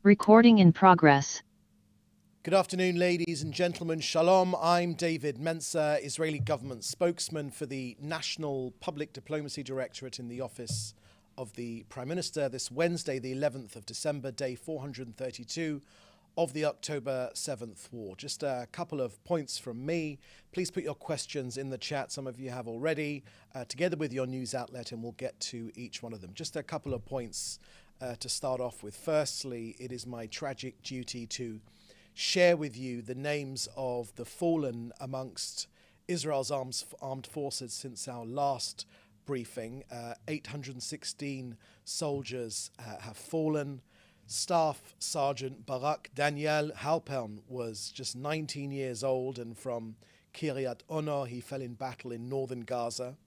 Recording in progress. Good afternoon, ladies and gentlemen. Shalom. I'm David Mencer, Israeli government spokesman for the National Public Diplomacy Directorate in the Office of the Prime Minister. This Wednesday, the 11th of December, day 432 of the October 7th war. Just a couple of points from me. Please put your questions in the chat. Some of you have already, together with your news outlet, and we'll get to each one of them. Just a couple of points to start off with. Firstly, it is my tragic duty to share with you the names of the fallen amongst Israel's armed forces since our last briefing. 816 soldiers have fallen. Staff Sergeant Barak Daniel Halpern was just 19 years old, and from Kiryat Ono he fell in battle in northern Gaza.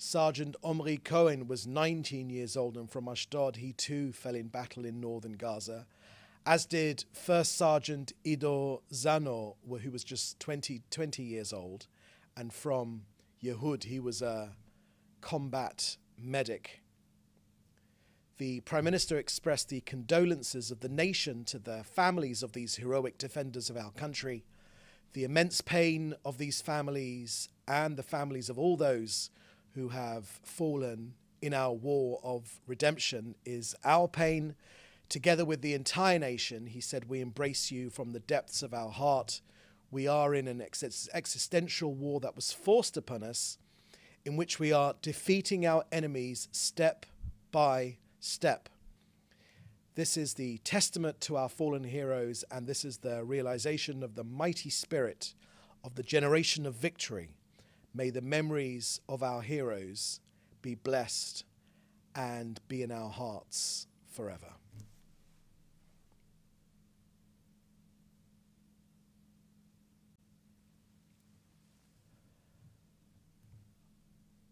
Sergeant Omri Cohen was 19 years old, and from Ashdod he too fell in battle in northern Gaza, as did First Sergeant Ido Zano, who was just 20 years old, and from Yehud he was a combat medic. The Prime Minister expressed the condolences of the nation to the families of these heroic defenders of our country. The immense pain of these families and the families of all those who have fallen in our war of redemption is our pain. Together with the entire nation, he said, we embrace you from the depths of our heart. We are in an existential war that was forced upon us, in which we are defeating our enemies step by step. This is the testament to our fallen heroes, and this is the realization of the mighty spirit of the generation of victory. May the memories of our heroes be blessed and be in our hearts forever.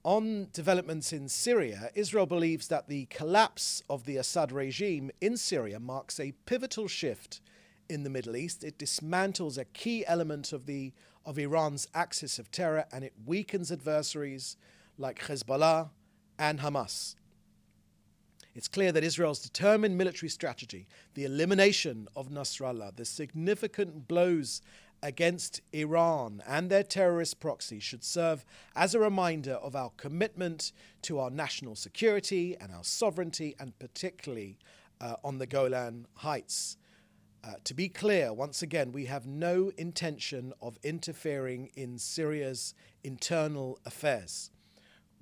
On developments in Syria, Israel believes that the collapse of the Assad regime in Syria marks a pivotal shift in the Middle East. It dismantles a key element of Iran's axis of terror, and it weakens adversaries like Hezbollah and Hamas. It's clear that Israel's determined military strategy, the elimination of Nasrallah, the significant blows against Iran and their terrorist proxies should serve as a reminder of our commitment to our national security and our sovereignty, and particularly on the Golan Heights. To be clear, once again, we have no intention of interfering in Syria's internal affairs.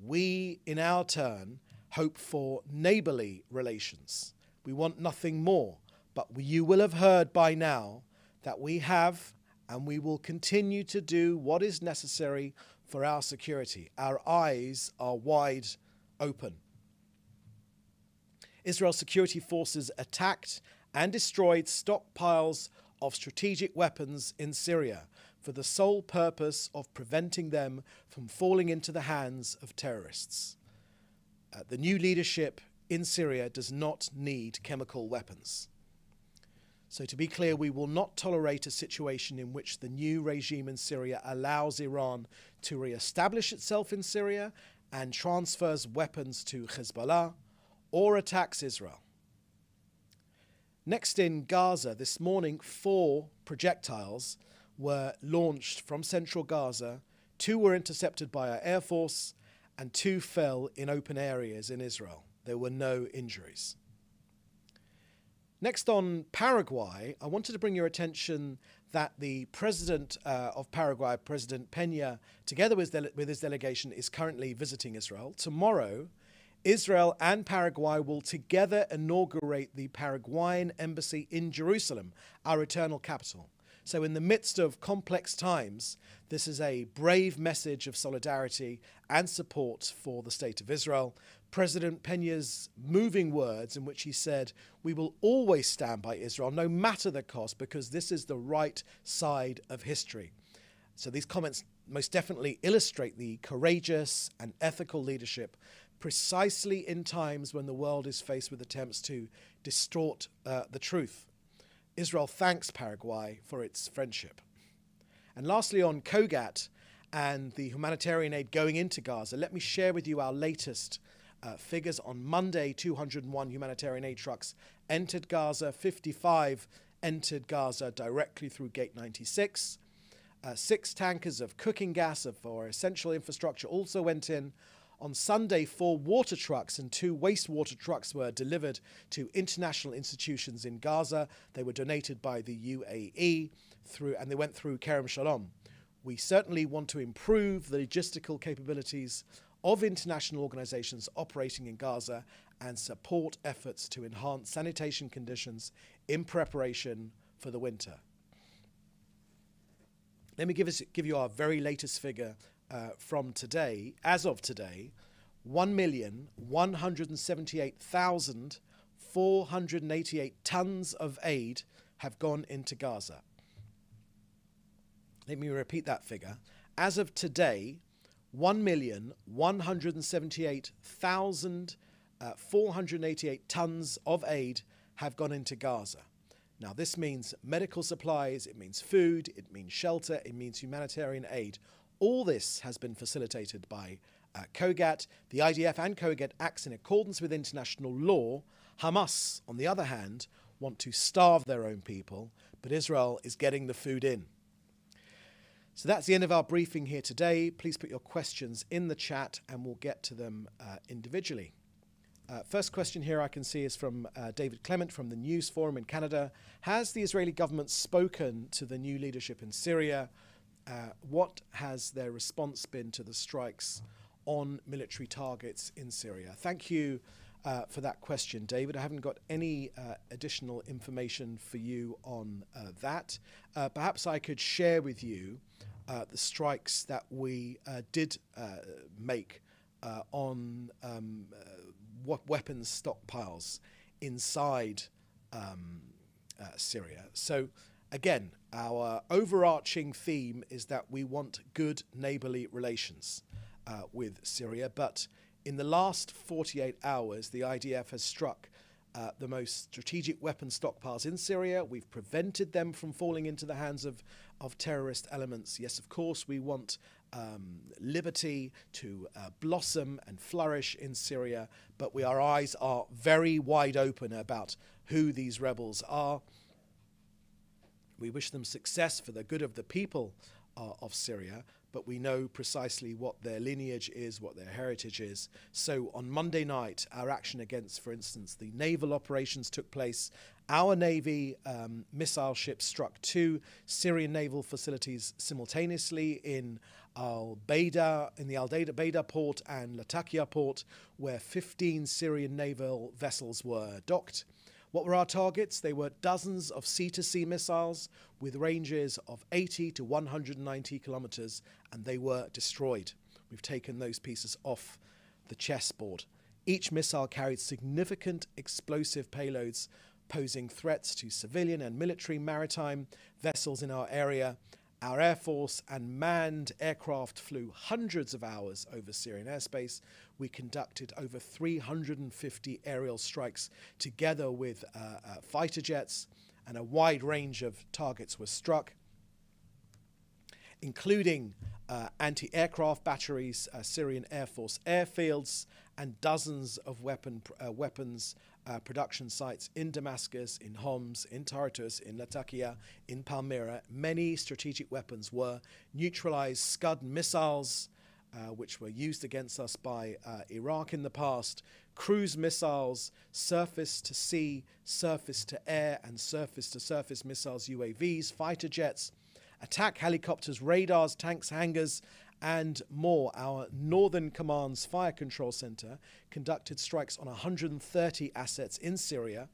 We, in our turn, hope for neighborly relations. We want nothing more, but you will have heard by now that we have and we will continue to do what is necessary for our security. Our eyes are wide open. Israel's security forces attacked and destroyed stockpiles of strategic weapons in Syria for the sole purpose of preventing them from falling into the hands of terrorists. The new leadership in Syria does not need chemical weapons. So to be clear, we will not tolerate a situation in which the new regime in Syria allows Iran to re-establish itself in Syria and transfers weapons to Hezbollah or attacks Israel. Next, in Gaza, this morning, 4 projectiles were launched from central Gaza. 2 were intercepted by our Air Force and 2 fell in open areas in Israel. There were no injuries. Next, on Paraguay, I wanted to bring your attention that the president of Paraguay, President Peña, together with his delegation, is currently visiting Israel. Tomorrow, Israel and Paraguay will together inaugurate the Paraguayan embassy in Jerusalem, our eternal capital. So in the midst of complex times, this is a brave message of solidarity and support for the state of Israel. President Peña's moving words in which he said, "We will always stand by Israel, no matter the cost, because this is the right side of history." So these comments most definitely illustrate the courageous and ethical leadership precisely in times when the world is faced with attempts to distort the truth. Israel thanks Paraguay for its friendship. And lastly, on COGAT and the humanitarian aid going into Gaza, let me share with you our latest figures. On Monday, 201 humanitarian aid trucks entered Gaza, 55 entered Gaza directly through Gate 96. 6 tankers of cooking gas for essential infrastructure also went in. On Sunday, 4 water trucks and 2 wastewater trucks were delivered to international institutions in Gaza. They were donated by the UAE and they went through Kerem Shalom. We certainly want to improve the logistical capabilities of international organizations operating in Gaza and support efforts to enhance sanitation conditions in preparation for the winter. Let me give you our very latest figure from today. As of today, 1,178,488 tons of aid have gone into Gaza. Let me repeat that figure. As of today, 1,178,488 tons of aid have gone into Gaza. Now, this means medical supplies, it means food, it means shelter, it means humanitarian aid. All this has been facilitated by COGAT. The IDF and COGAT acts in accordance with international law. Hamas, on the other hand, want to starve their own people, but Israel is getting the food in. So that's the end of our briefing here today. Please put your questions in the chat and we'll get to them individually. First question here I can see is from David Clement from the News Forum in Canada. Has the Israeli government spoken to the new leadership in Syria? What has their response been to the strikes on military targets in Syria? Thank you for that question, David. I haven't got any additional information for you on that. Perhaps I could share with you the strikes that we did make on weapons stockpiles inside Syria. So again, our overarching theme is that we want good neighbourly relations with Syria, but in the last 48 hours, the IDF has struck the most strategic weapon stockpiles in Syria. We've prevented them from falling into the hands of terrorist elements. Yes, of course, we want liberty to blossom and flourish in Syria, but our eyes are very wide open about who these rebels are. We wish them success for the good of the people of Syria, but we know precisely what their lineage is, what their heritage is. So on Monday night, our action against, for instance, the naval operations took place. Our Navy missile ships struck 2 Syrian naval facilities simultaneously in the Al Beida port and Latakia port, where 15 Syrian naval vessels were docked. What were our targets? They were dozens of sea-to-sea missiles with ranges of 80 to 190 kilometers, and they were destroyed. We've taken those pieces off the chessboard. Each missile carried significant explosive payloads, posing threats to civilian and military maritime vessels in our area. Our Air Force and manned aircraft flew hundreds of hours over Syrian airspace. We conducted over 350 aerial strikes together with fighter jets, and a wide range of targets were struck, including anti-aircraft batteries, Syrian Air Force airfields, and dozens of weapons production sites in Damascus, in Homs, in Tartus, in Latakia, in Palmyra. Many strategic weapons were neutralized. Scud missiles, which were used against us by Iraq in the past, cruise missiles, surface-to-sea, surface-to-air, and surface-to-surface missiles, UAVs, fighter jets, attack helicopters, radars, tanks, hangars, and more. Our Northern Command's Fire Control Center conducted strikes on 130 assets in Syria,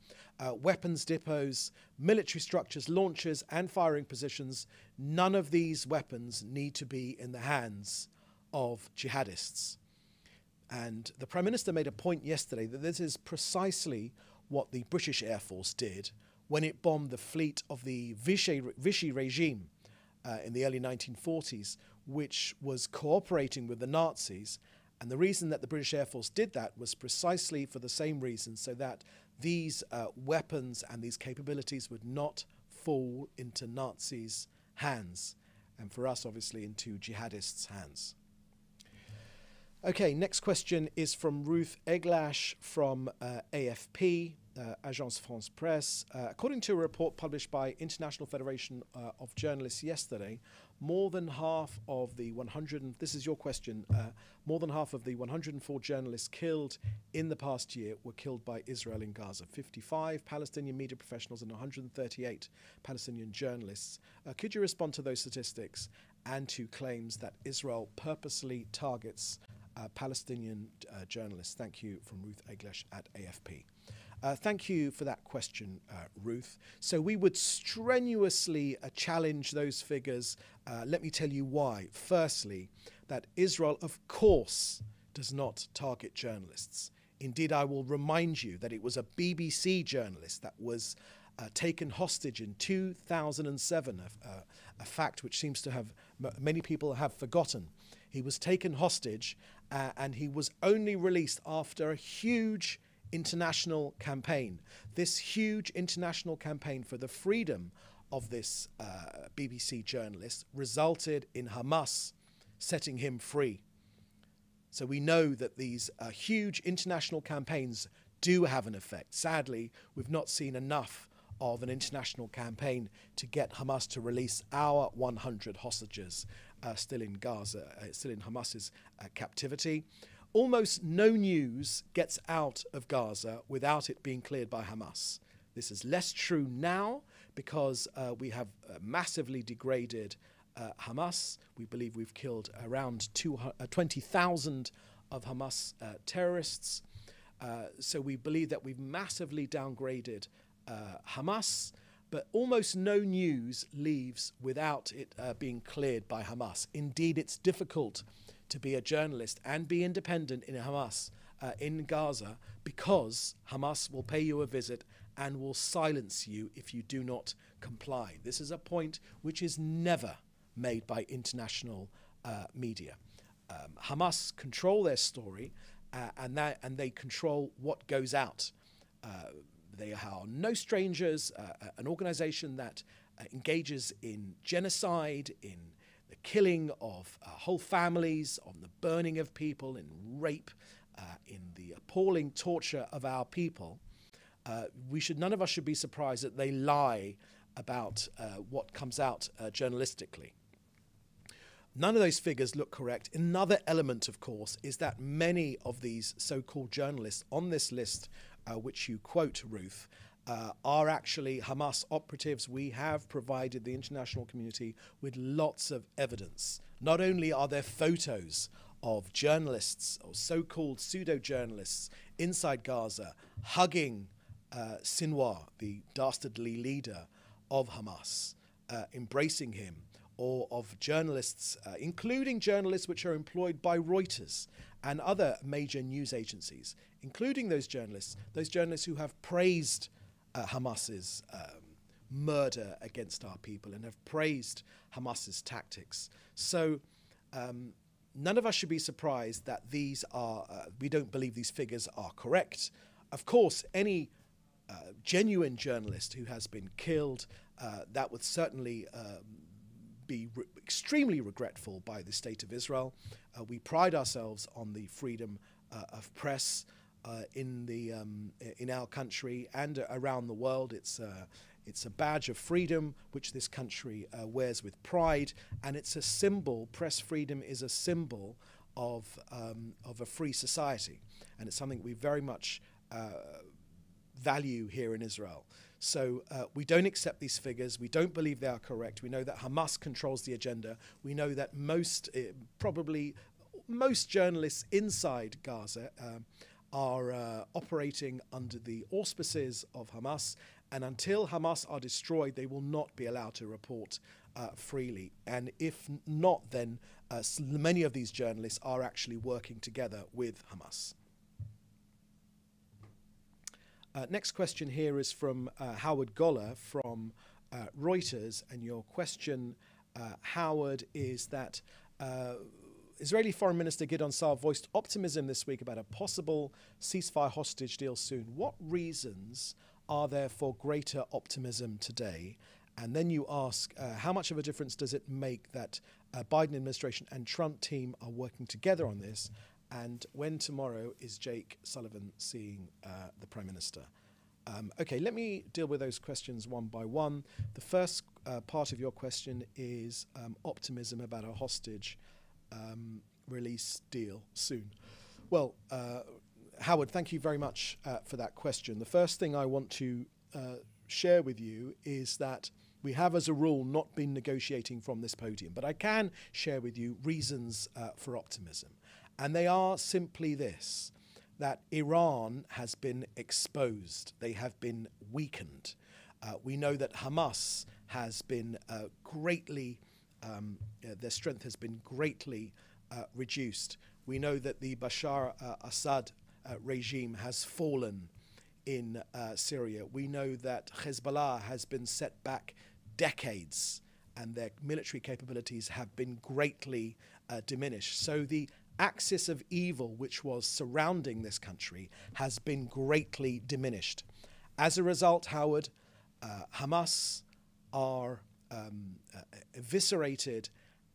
weapons depots, military structures, launchers, and firing positions. None of these weapons need to be in the hands of jihadists. And the Prime Minister made a point yesterday that this is precisely what the British Air Force did when it bombed the fleet of the Vichy regime in the early 1940s, which was cooperating with the Nazis. And the reason that the British Air Force did that was precisely for the same reason, so that these weapons and these capabilities would not fall into Nazis' hands, and for us, obviously, into jihadists' hands. Okay, next question is from Ruth Eglash from AFP, Agence France Presse. According to a report published by International Federation of Journalists yesterday, more than half of the 100, this is your question, more than half of the 104 journalists killed in the past year were killed by Israel in Gaza. 55 Palestinian media professionals and 138 Palestinian journalists. Could you respond to those statistics and to claims that Israel purposely targets Palestinian journalists? Thank you, from Ruth Eglash at AFP. Thank you for that question, Ruth. So we would strenuously challenge those figures. Let me tell you why. Firstly, that Israel, of course, does not target journalists. Indeed, I will remind you that it was a BBC journalist that was taken hostage in 2007, a fact which seems to have many people have forgotten. He was taken hostage and he was only released after a huge international campaign. This huge international campaign for the freedom of this BBC journalist resulted in Hamas setting him free. So we know that these huge international campaigns do have an effect. Sadly, we've not seen enough of an international campaign to get Hamas to release our 100 hostages still in Gaza, still in Hamas's captivity. Almost no news gets out of Gaza without it being cleared by Hamas. This is less true now because we have massively degraded Hamas. We believe we've killed around 20,000 of Hamas terrorists. So we believe that we've massively downgraded Hamas, but almost no news leaves without it being cleared by Hamas. Indeed, it's difficult to be a journalist and be independent in Hamas in Gaza because Hamas will pay you a visit and will silence you if you do not comply. This is a point which is never made by international media. Hamas control their story and they control what goes out. They are no strangers, an organization that engages in genocide, in the killing of whole families, on the burning of people, in rape, in the appalling torture of our people. None of us should be surprised that they lie about what comes out journalistically. None of those figures look correct. Another element, of course, is that many of these so-called journalists on this list, which you quote, Ruth, are actually Hamas operatives. We have provided the international community with lots of evidence. Not only are there photos of journalists or so-called pseudo-journalists inside Gaza hugging Sinwar, the dastardly leader of Hamas, embracing him, or of journalists, including journalists which are employed by Reuters and other major news agencies, including those journalists who have praised Hamas's murder against our people and have praised Hamas's tactics. So none of us should be surprised that these are, we don't believe these figures are correct. Of course, any genuine journalist who has been killed, that would certainly be extremely regretful by the state of Israel. We pride ourselves on the freedom of press in our country and around the world. It's a badge of freedom which this country wears with pride, and it's a symbol. Press freedom is a symbol of a free society, and it's something we very much value here in Israel. So we don't accept these figures. We don't believe they are correct. We know that Hamas controls the agenda. We know that probably most journalists inside Gaza are operating under the auspices of Hamas. And until Hamas are destroyed, they will not be allowed to report freely. And if not, then many of these journalists are actually working together with Hamas. Next question here is from Howard Goller from Reuters, and your question, Howard, is that Israeli Foreign Minister Gideon Saar voiced optimism this week about a possible ceasefire hostage deal soon. What reasons are there for greater optimism today? And then you ask, how much of a difference does it make that Biden administration and Trump team are working together on this? And when tomorrow is Jake Sullivan seeing the Prime Minister? Okay, let me deal with those questions one by one. The first part of your question is optimism about a hostage release deal soon. Well, Howard, thank you very much for that question. The first thing I want to share with you is that we have, as a rule, not been negotiating from this podium, but I can share with you reasons for optimism. And they are simply this, that Iran has been exposed. They have been weakened. We know that Hamas has been greatly, their strength has been greatly reduced. We know that the Bashar Assad regime has fallen in Syria. We know that Hezbollah has been set back decades and their military capabilities have been greatly diminished. So the axis of evil which was surrounding this country has been greatly diminished. As a result, Howard, Hamas are eviscerated,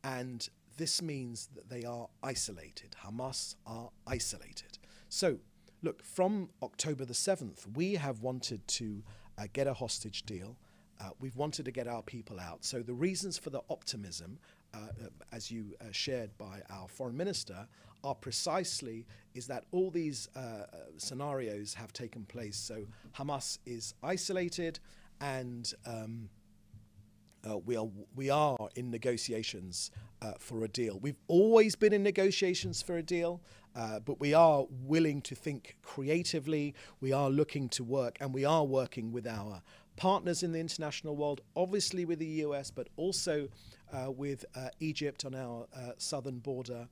and this means that they are isolated. Hamas are isolated. So, look, from October the 7th, we have wanted to get a hostage deal. We've wanted to get our people out. So the reasons for the optimism, as you shared by our foreign minister, are precisely is that all these scenarios have taken place. So Hamas is isolated, and we are in negotiations for a deal. We've always been in negotiations for a deal, but we are willing to think creatively. We are looking to work, and we are working with our partners in the international world, obviously with the US, but also with Egypt on our southern border.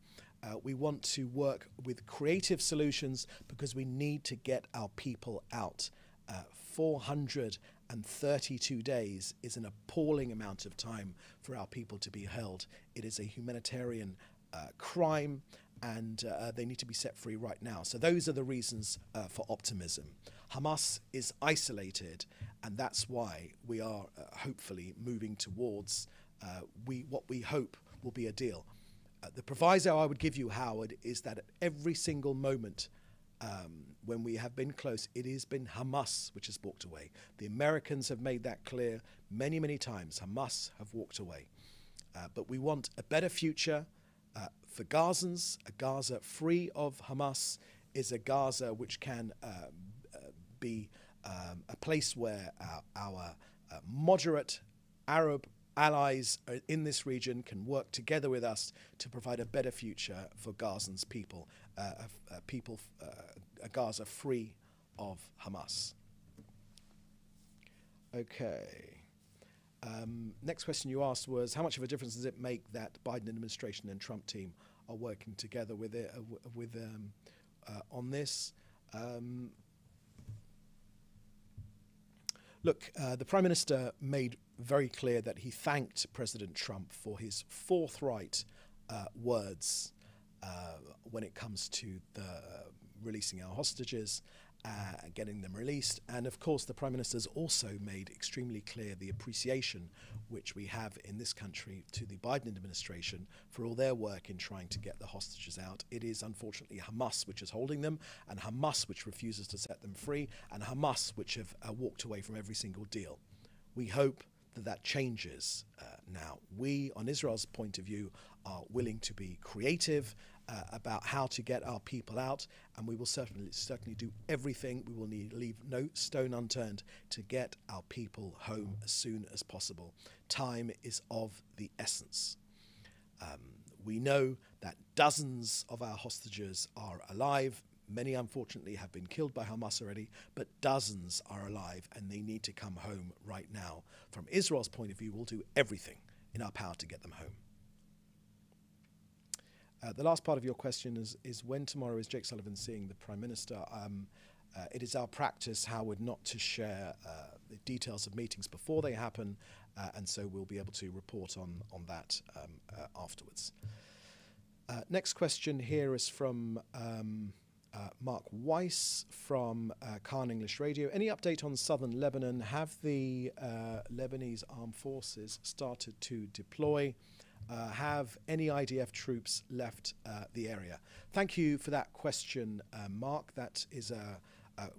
We want to work with creative solutions because we need to get our people out. 432 days is an appalling amount of time for our people to be held. It is a humanitarian crime, and they need to be set free right now. So those are the reasons for optimism. Hamas is isolated, and that's why we are hopefully moving towards what we hope will be a deal. The proviso I would give you, Howard, is that at every single moment when we have been close, it has been Hamas which has walked away. The Americans have made that clear many, many times. Hamas have walked away. But we want a better future for Gazans. A Gaza free of Hamas is a Gaza which can be a place where our moderate Arab allies in this region can work together with us to provide a better future for Gazans people, a Gaza free of Hamas. Okay. Next question you asked was, how much of a difference does it make that Biden administration and Trump team are working together with on this? Look, the Prime Minister made very clear that he thanked President Trump for his forthright words when it comes to the releasing our hostages, getting them released. And of course, the Prime Minister's also made extremely clear the appreciation which we have in this country to the Biden administration for all their work in trying to get the hostages out. It is unfortunately Hamas which is holding them, and Hamas which refuses to set them free, and Hamas which have walked away from every single deal. We hope that changes now. We, on Israel's point of view, are willing to be creative about how to get our people out, and we will certainly do everything. We will leave no stone unturned to get our people home as soon as possible. Time is of the essence. We know that dozens of our hostages are alive. Many, unfortunately, have been killed by Hamas already, but dozens are alive, and they need to come home right now. From Israel's point of view, we'll do everything in our power to get them home. The last part of your question is when tomorrow is Jake Sullivan seeing the Prime Minister? It is our practice, Howard, not to share the details of meetings before they happen, and so we'll be able to report on that afterwards. Next question here is from Mark Weiss from Khan English Radio. Any update on southern Lebanon? Have the Lebanese armed forces started to deploy? have any IDF troops left the area? Thank you for that question, Mark. That is a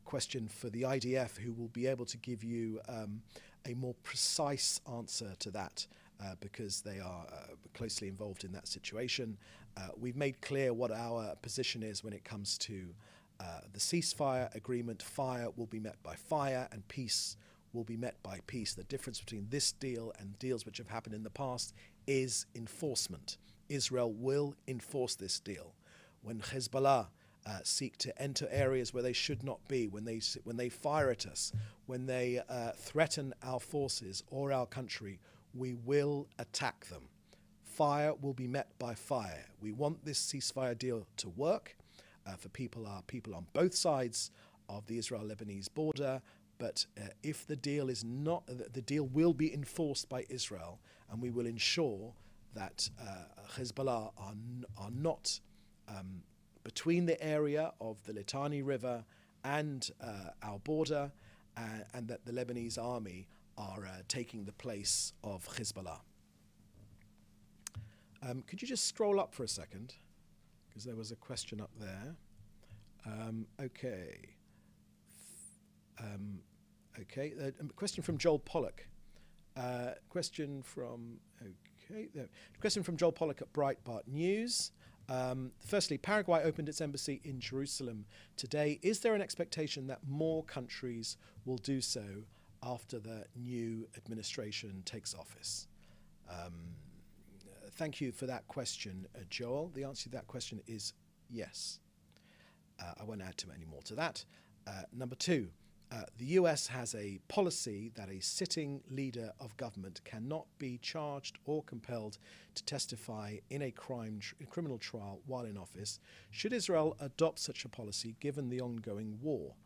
question for the IDF, who will be able to give you a more precise answer to that because they are closely involved in that situation. We've made clear what our position is when it comes to the ceasefire agreement. Fire will be met by fire and peace will be met by peace. The difference between this deal and deals which have happened in the past is enforcement. Israel will enforce this deal. When Hezbollah seek to enter areas where they should not be, when they fire at us, when they threaten our forces or our country, we will attack them. Fire will be met by fire. We want this ceasefire deal to work for people on both sides of the Israel-Lebanese border. But if the deal is not, the deal will be enforced by Israel, and we will ensure that Hezbollah are not between the area of the Litani River and our border, and that the Lebanese army are taking the place of Hezbollah. Could you just scroll up for a second? Because there was a question up there. Okay. Question from Joel Pollock. Question from Joel Pollock at Breitbart News. Firstly, Paraguay opened its embassy in Jerusalem today. Is there an expectation that more countries will do so after the new administration takes office? Thank you for that question, Joel. The answer to that question is yes. I won't add too many more to that. Number two, the US has a policy that a sitting leader of government cannot be charged or compelled to testify in a criminal trial while in office. Should Israel adopt such a policy given the ongoing war?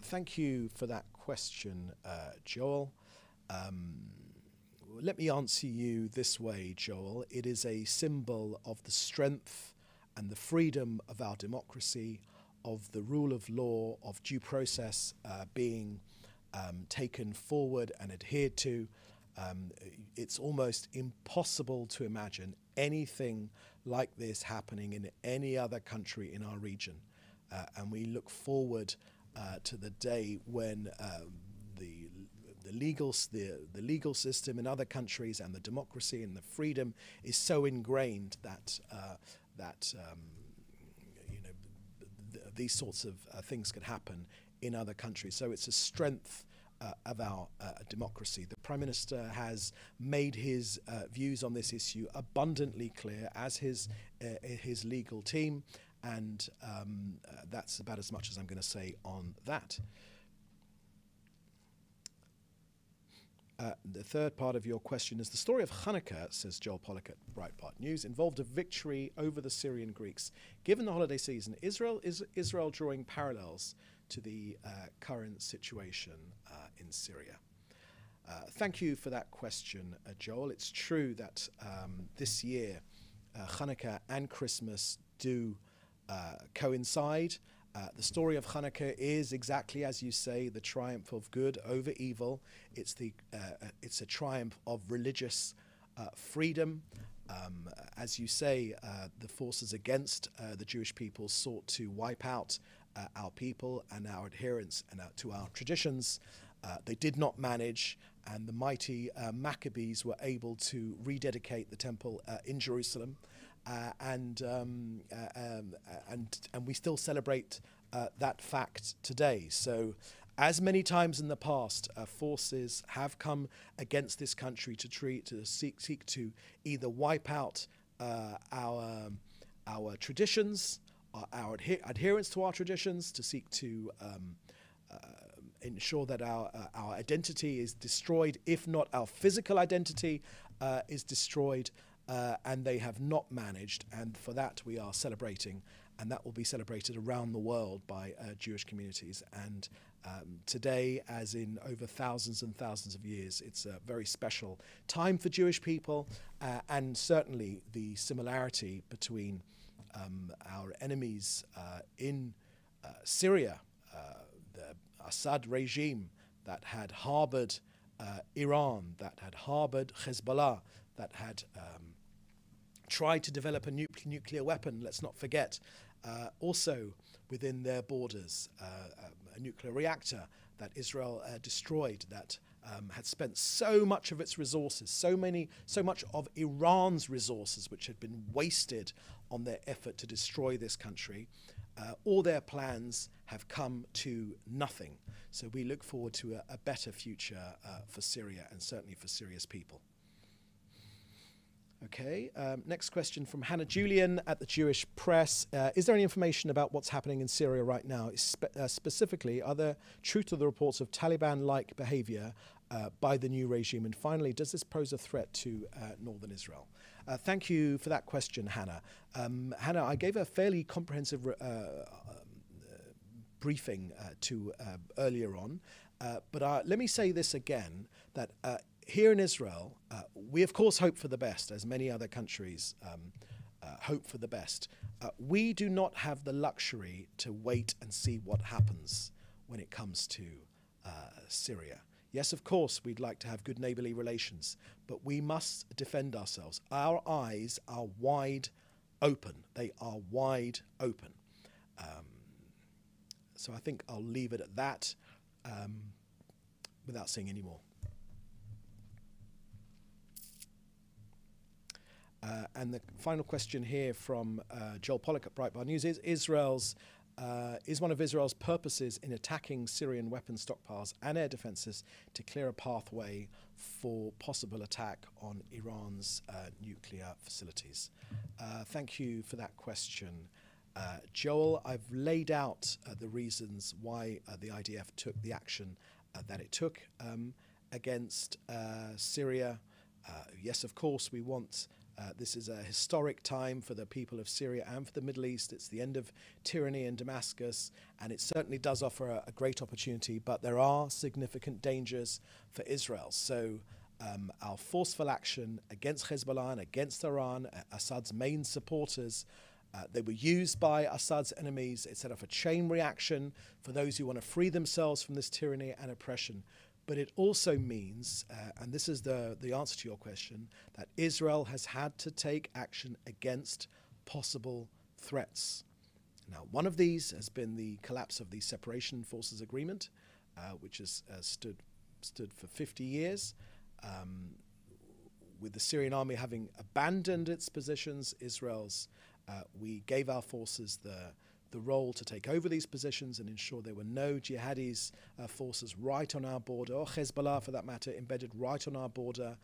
Thank you for that question, Joel. Let me answer you this way, Joel. It is a symbol of the strength and the freedom of our democracy, of the rule of law, of due process being taken forward and adhered to. It's almost impossible to imagine anything like this happening in any other country in our region. And we look forward to the day when the legal system in other countries and the democracy and the freedom is so ingrained that these sorts of things could happen in other countries. So it's a strength of our democracy. The Prime Minister has made his views on this issue abundantly clear, as his legal team, and that's about as much as I'm going to say on that. The third part of your question is the story of Hanukkah, says Joel Pollock at Breitbart News, involved a victory over the Syrian Greeks. Given the holiday season, is Israel drawing parallels to the current situation in Syria? Thank you for that question, Joel. It's true that this year Hanukkah and Christmas do coincide. The story of Hanukkah is exactly as you say, the triumph of good over evil. It's a triumph of religious freedom. As you say, the forces against the Jewish people sought to wipe out our people and our adherence and to our traditions. They did not manage, and the mighty Maccabees were able to rededicate the temple in Jerusalem. And we still celebrate that fact today. So, as many times in the past, forces have come against this country to seek to either wipe out our traditions, our adherence to our traditions, to seek to ensure that our identity is destroyed, if not our physical identity is destroyed. And they have not managed, and for that we are celebrating, and that will be celebrated around the world by Jewish communities. And today, as in over thousands and thousands of years, it's a very special time for Jewish people, and certainly the similarity between our enemies in Syria, the Assad regime that had harbored Iran, that had harbored Hezbollah, that had tried to develop a nuclear weapon, let's not forget, also within their borders, a nuclear reactor that Israel destroyed, that had spent so much of its resources, so much of Iran's resources, which had been wasted on their effort to destroy this country. All their plans have come to nothing. So we look forward to a better future for Syria, and certainly for Syria's people. Okay, next question from Hannah Julian at the Jewish Press. Is there any information about what's happening in Syria right now? Specifically, are there truth to the reports of Taliban-like behavior by the new regime? And finally, does this pose a threat to northern Israel? Thank you for that question, Hannah. Hannah, I gave a fairly comprehensive briefing to earlier on, but let me say this again, that here in Israel, we of course hope for the best, as many other countries hope for the best. We do not have the luxury to wait and see what happens when it comes to Syria. Yes, of course, we'd like to have good neighbourly relations, but we must defend ourselves. Our eyes are wide open. They are wide open. So I think I'll leave it at that without saying any more. And the final question here from Joel Pollack at Breitbart News is one of Israel's purposes in attacking Syrian weapon stockpiles and air defences to clear a pathway for possible attack on Iran's nuclear facilities? Thank you for that question, Joel. I've laid out the reasons why the IDF took the action that it took against Syria. Yes, of course, we want this is a historic time for the people of Syria and for the Middle East. It's the end of tyranny in Damascus, and it certainly does offer a great opportunity, but there are significant dangers for Israel. So our forceful action against Hezbollah and against Iran, Assad's main supporters, they were used by Assad's enemies. It set off a chain reaction for those who want to free themselves from this tyranny and oppression. But it also means, and this is the answer to your question, that Israel has had to take action against possible threats. Now, one of these has been the collapse of the Separation Forces Agreement, which has stood for 50 years. With the Syrian army having abandoned its positions, we gave our forces the role to take over these positions and ensure there were no jihadis forces right on our border, or Hezbollah for that matter, embedded right on our border.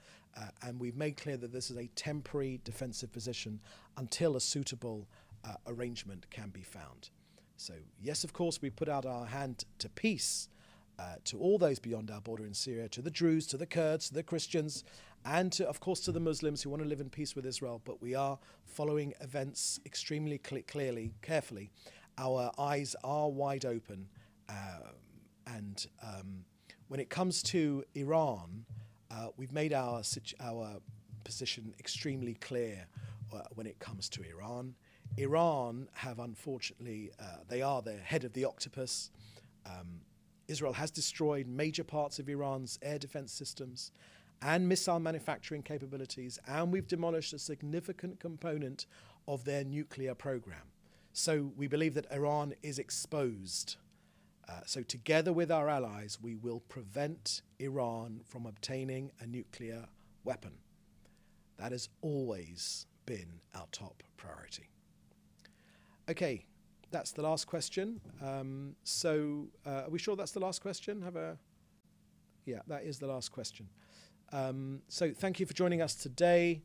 And we've made clear that this is a temporary defensive position until a suitable arrangement can be found. So yes, of course, we put out our hand to peace to all those beyond our border in Syria, to the Druze, to the Kurds, to the Christians, and to, of course, to the Muslims who want to live in peace with Israel. But we are following events extremely carefully. Our eyes are wide open. And when it comes to Iran, we've made our position extremely clear when it comes to Iran. Iran have, unfortunately, they are the head of the octopus. Israel has destroyed major parts of Iran's air defense systems and missile manufacturing capabilities, and we've demolished a significant component of their nuclear program. So we believe that Iran is exposed. So together with our allies, we will prevent Iran from obtaining a nuclear weapon. That has always been our top priority. Okay, that's the last question. Are we sure that's the last question? Yeah, that is the last question. So thank you for joining us today.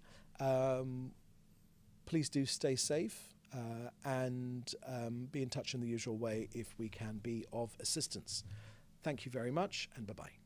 Please do stay safe and be in touch in the usual way if we can be of assistance. Thank you very much, and bye-bye.